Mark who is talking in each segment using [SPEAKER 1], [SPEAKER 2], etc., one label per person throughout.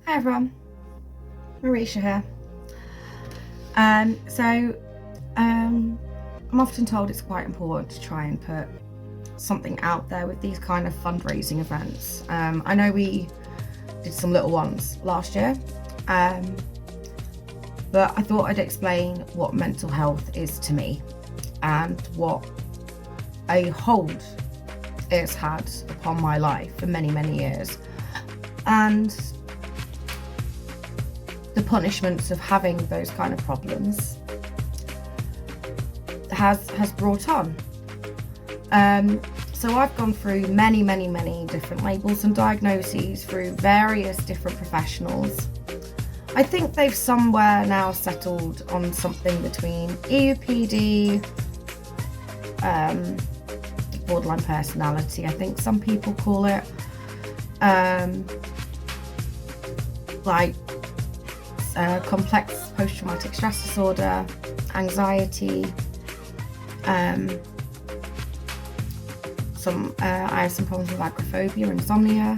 [SPEAKER 1] Hi everyone, Marisha here. So I'm often told it's quite important to try and put something out there with these kind of fundraising events. I know we did some little ones last year, but I thought I'd explain what mental health is to me and what a hold it's had upon my life for many, many years, and the punishments of having those kind of problems has brought on. So I've gone through many different labels and diagnoses through various different professionals. I think they've somewhere now settled on something between EUPD, borderline personality, I think some people call it, complex post-traumatic stress disorder, anxiety, I have some problems with agoraphobia, insomnia,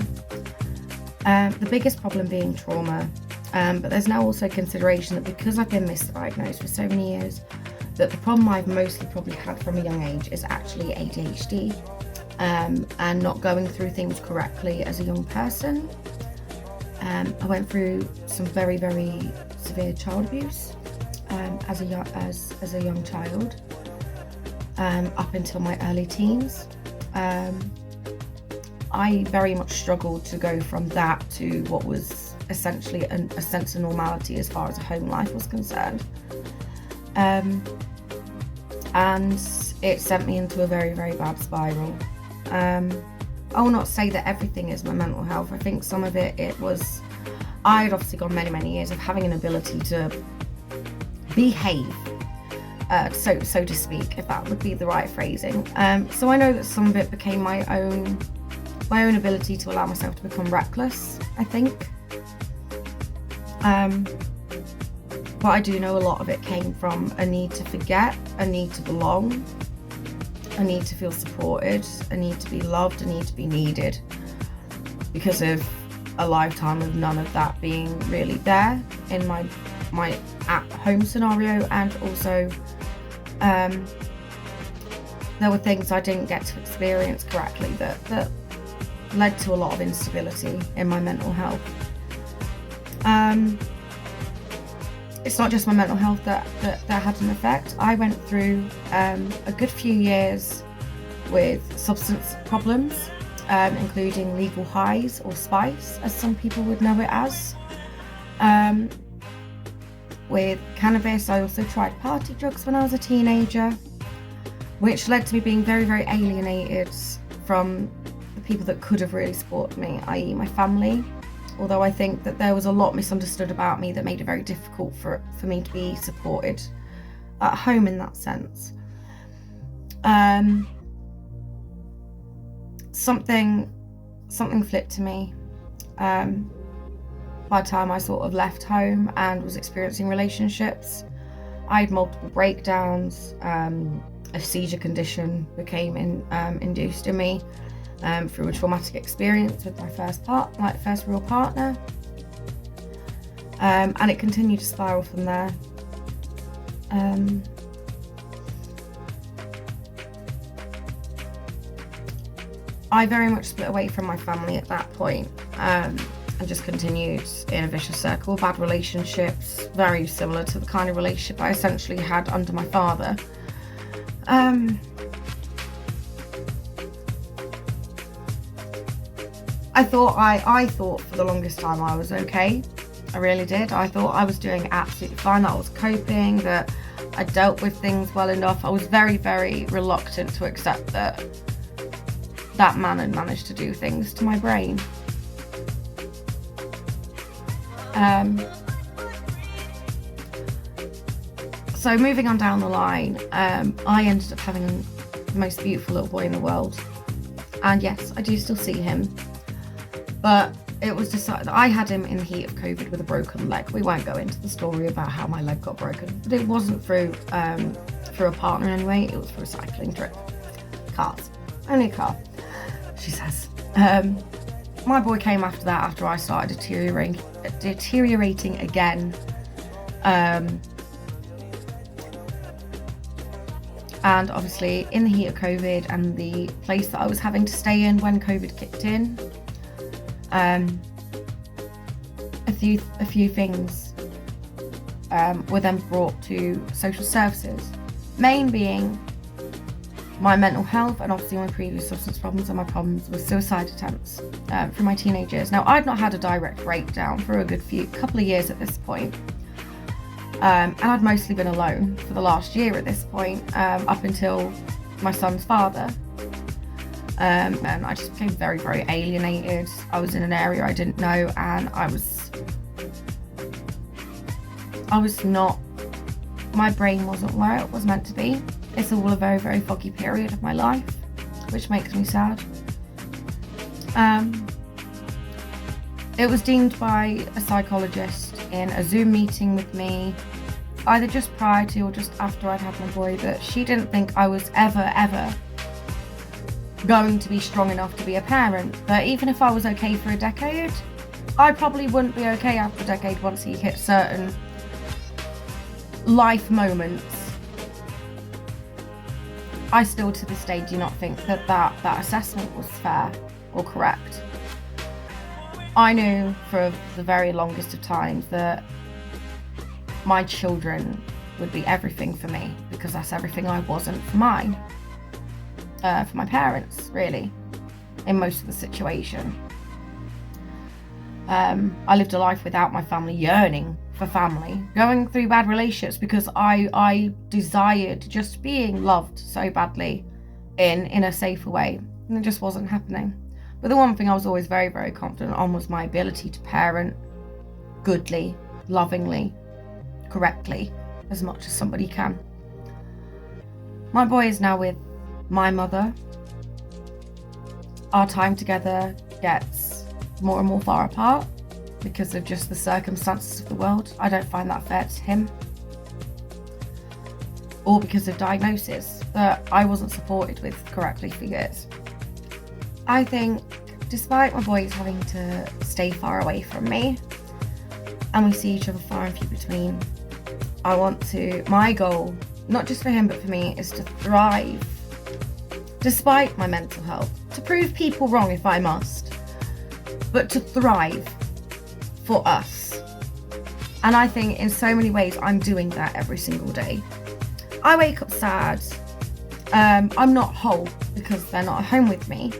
[SPEAKER 1] the biggest problem being trauma, but there's now also consideration that because I've been misdiagnosed for so many years, that the problem I've mostly probably had from a young age is actually ADHD, and not going through things correctly as a young person. I went through some very severe child abuse as a young child, up until my early teens. I very much struggled to go from that to what was essentially a sense of normality as far as a home life was concerned, and it sent me into a very bad spiral. I will not say that everything is my mental health. I think some of it was, I'd obviously gone many years of having an ability to behave, so to speak, if that would be the right phrasing. So I know that some of it became my own ability to allow myself to become reckless, I think. But I do know a lot of it came from a need to forget, a need to belong, a need to feel supported, a need to be loved, a need to be needed, because of a lifetime of none of that being really there in my at-home scenario. And also there were things I didn't get to experience correctly that led to a lot of instability in my mental health. It's not just my mental health that had an effect. I went through a good few years with substance problems, including legal highs or spice, as some people would know it as. With cannabis, I also tried party drugs when I was a teenager, which led to me being very alienated from the people that could have really supported me, i.e. my family. Although I think that there was a lot misunderstood about me that made it very difficult for me to be supported at home in that sense. Something flipped to me by the time I sort of left home and was experiencing relationships. I had multiple breakdowns, a seizure condition became induced in me through a traumatic experience with my first real partner, and it continued to spiral from there. I very much split away from my family at that point, and just continued in a vicious circle of bad relationships, very similar to the kind of relationship I essentially had under my father. I thought for the longest time I was okay. I really did. I thought I was doing absolutely fine, that I was coping, that I dealt with things well enough. I was very reluctant to accept that man had managed to do things to my brain. So moving on down the line, I ended up having the most beautiful little boy in the world. And yes, I do still see him. But it was decided, I had him in the heat of COVID with a broken leg. We won't go into the story about how my leg got broken, but it wasn't through a partner anyway, it was through a cycling trip. Cars. Only a car, she says. My boy came after that, after I started deteriorating again. And obviously in the heat of COVID and the place that I was having to stay in when COVID kicked in, a few things were then brought to social services. Main being my mental health and obviously my previous substance problems and my problems with suicide attempts from my teenagers. Now, I'd not had a direct breakdown for a good couple of years at this point. And I'd mostly been alone for the last year at this point, up until my son's father. And I just became very, very alienated. I was in an area I didn't know, and I was not, my brain wasn't where it was meant to be. It's all a very, very foggy period of my life, which makes me sad. It was deemed by a psychologist in a Zoom meeting with me, either just prior to or just after I'd had my boy, that she didn't think I was ever going to be strong enough to be a parent. But even if I was okay for a decade, I probably wouldn't be okay after a decade once he hit certain life moments. I still to this day do not think that assessment was fair or correct. I knew for the very longest of times that my children would be everything for me, because that's everything I wasn't for my parents, really, in most of the situation. I lived a life without my family, yearning for family, going through bad relationships because I desired just being loved so badly in a safer way, and it just wasn't happening. But the one thing I was always very, very confident on was my ability to parent goodly, lovingly, correctly, as much as somebody can. My boy is now with my mother. Our time together gets more and more far apart because of just the circumstances of the world. I don't find that fair to him. Or because of diagnosis that I wasn't supported with correctly for years. I think, despite my boys having to stay far away from me, and we see each other far and few between, my goal, not just for him but for me, is to thrive despite my mental health, to prove people wrong if I must, but to thrive for us. And I think in so many ways I'm doing that every single day. I wake up sad. I'm not whole because they're not at home with me,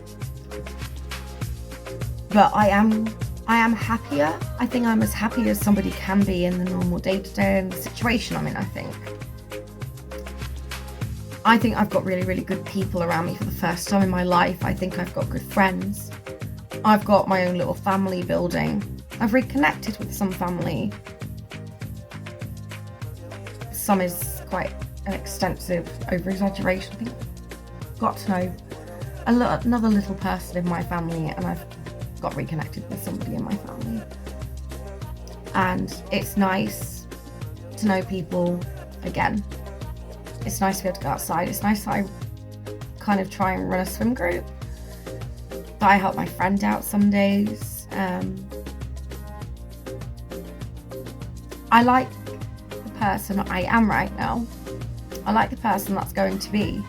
[SPEAKER 1] but I am happier. I think I'm as happy as somebody can be in the normal day-to-day and the situation I'm in. I think I've got really, really good people around me for the first time in my life. I think I've got good friends. I've got my own little family building. I've reconnected with some family. Some is quite an extensive over-exaggeration. I think I've got to know another little person in my family, and I've got reconnected with somebody in my family. And it's nice to know people again. It's nice to be able to go outside. It's nice that I kind of try and run a swim group, that I help my friend out some days. I like the person I am right now. I like the person that's going to be.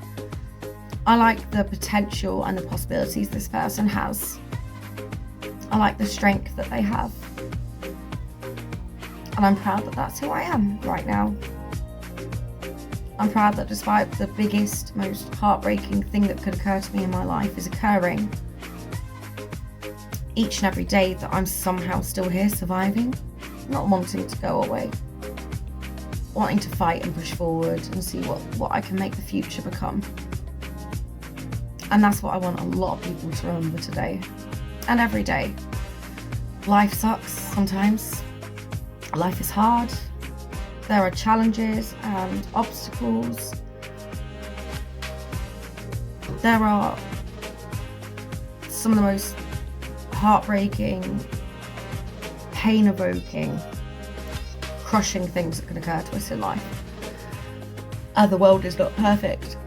[SPEAKER 1] I like the potential and the possibilities this person has. I like the strength that they have. And I'm proud that that's who I am right now. I'm proud that despite the biggest, most heartbreaking thing that could occur to me in my life is occurring, each and every day that I'm somehow still here surviving, not wanting to go away, wanting to fight and push forward and see what I can make the future become. And that's what I want a lot of people to remember today and every day. Life sucks sometimes. Life is hard. There are challenges and obstacles. There are some of the most heartbreaking, pain-evoking, crushing things that can occur to us in life. The world is not perfect,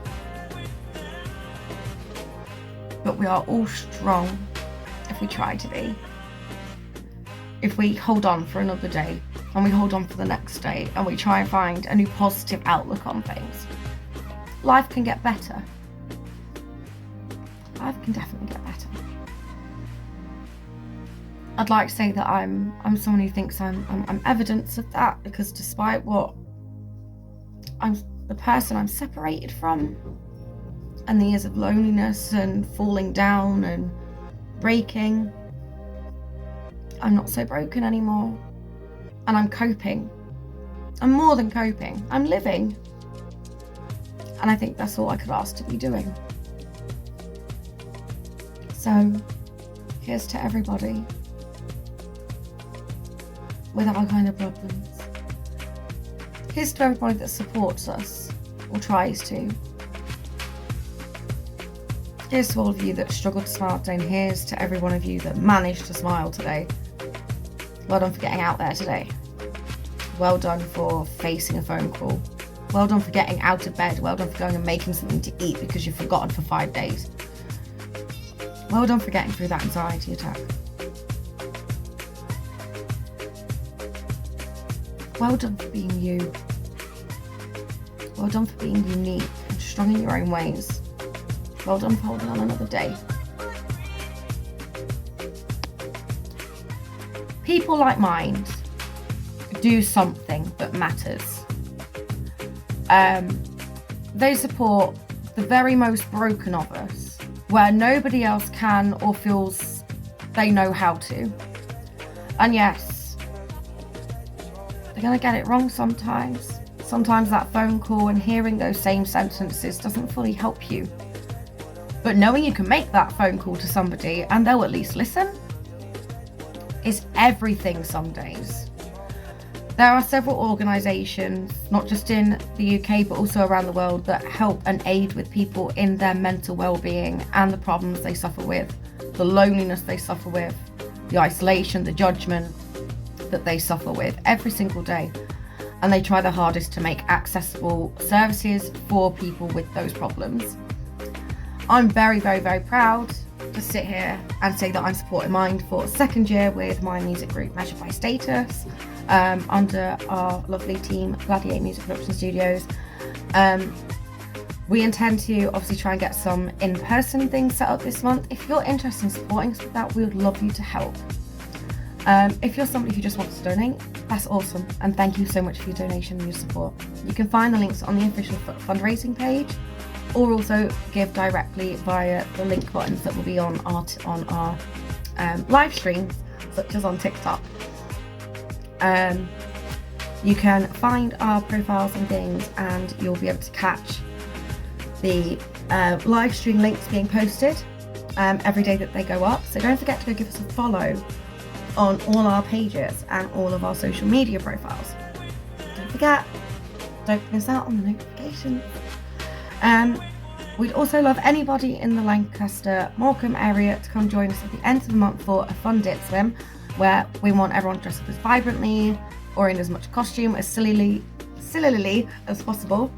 [SPEAKER 1] but we are all strong if we try to be, if we hold on for another day and we hold on for the next day and we try and find a new positive outlook on things, life can get better. Life can definitely get better. I'd like to say that I'm someone who thinks I'm evidence of that, because despite what the person I'm separated from and the years of loneliness and falling down and breaking, I'm not so broken anymore, and I'm coping. I'm more than coping, I'm living, and I think that's all I could ask to be doing. So here's to everybody with our kind of problems. Here's to everybody that supports us or tries to. Here's to all of you that struggled to smile today, and here's to every one of you that managed to smile today. Well done for getting out there today. Well done for facing a phone call. Well done for getting out of bed. Well done for going and making something to eat because you've forgotten for 5 days. Well done for getting through that anxiety attack. Well done for being you. Well done for being unique and strong in your own ways. Well done for holding on another day. People like mine do something that matters. They support the very most broken of us, where nobody else can or feels they know how to. And yes, they're gonna get it wrong sometimes. Sometimes that phone call and hearing those same sentences doesn't fully help you. But knowing you can make that phone call to somebody and they'll at least listen is everything some days. There are several organisations, not just in the UK but also around the world, that help and aid with people in their mental well-being and the problems they suffer with, the loneliness they suffer with, the isolation, the judgment that they suffer with every single day. And they try their hardest to make accessible services for people with those problems. I'm very, very, very proud to sit here and say that I'm supporting Mind for a second year with my music group Measured by Status, under our lovely team Gladiator Music Production Studios. We intend to obviously try and get some in-person things set up this month. If you're interested in supporting us with that, we would love you to help. If you're somebody who just wants to donate, that's awesome, and thank you so much for your donation and your support. You can find the links on the official fundraising page, or also give directly via the link buttons that will be on our live streams, such as on TikTok. You can find our profiles and things, and you'll be able to catch the live stream links being posted every day that they go up. So don't forget to go give us a follow on all our pages and all of our social media profiles. Don't forget, don't miss out on the notifications. We'd also love anybody in the Lancaster, Morecambe area to come join us at the end of the month for a fun dip swim, where we want everyone to dress up as vibrantly or in as much costume as sillily as possible.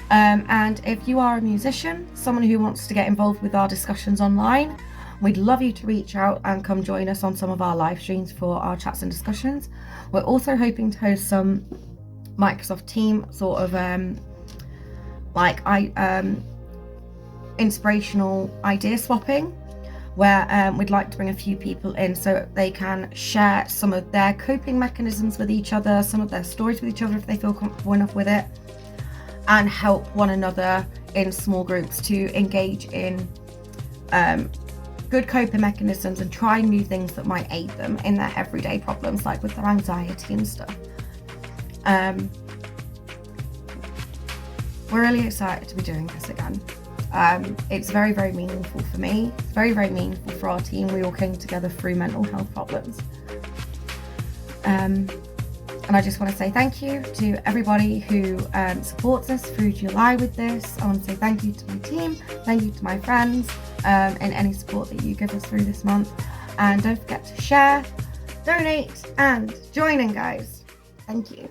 [SPEAKER 1] And if you are a musician, someone who wants to get involved with our discussions online, we'd love you to reach out and come join us on some of our live streams for our chats and discussions. We're also hoping to host some Microsoft Team sort of inspirational idea swapping, where we'd like to bring a few people in so they can share some of their coping mechanisms with each other, some of their stories with each other if they feel comfortable enough with it, and help one another in small groups to engage in good coping mechanisms and try new things that might aid them in their everyday problems, like with their anxiety and stuff. We're really excited to be doing this again. It's very, very meaningful for me. It's very, very meaningful for our team. We all came together through mental health problems. And I just want to say thank you to everybody who supports us through July with this. I want to say thank you to my team, thank you to my friends, and any support that you give us through this month. And don't forget to share, donate, and join in, guys. Thank you.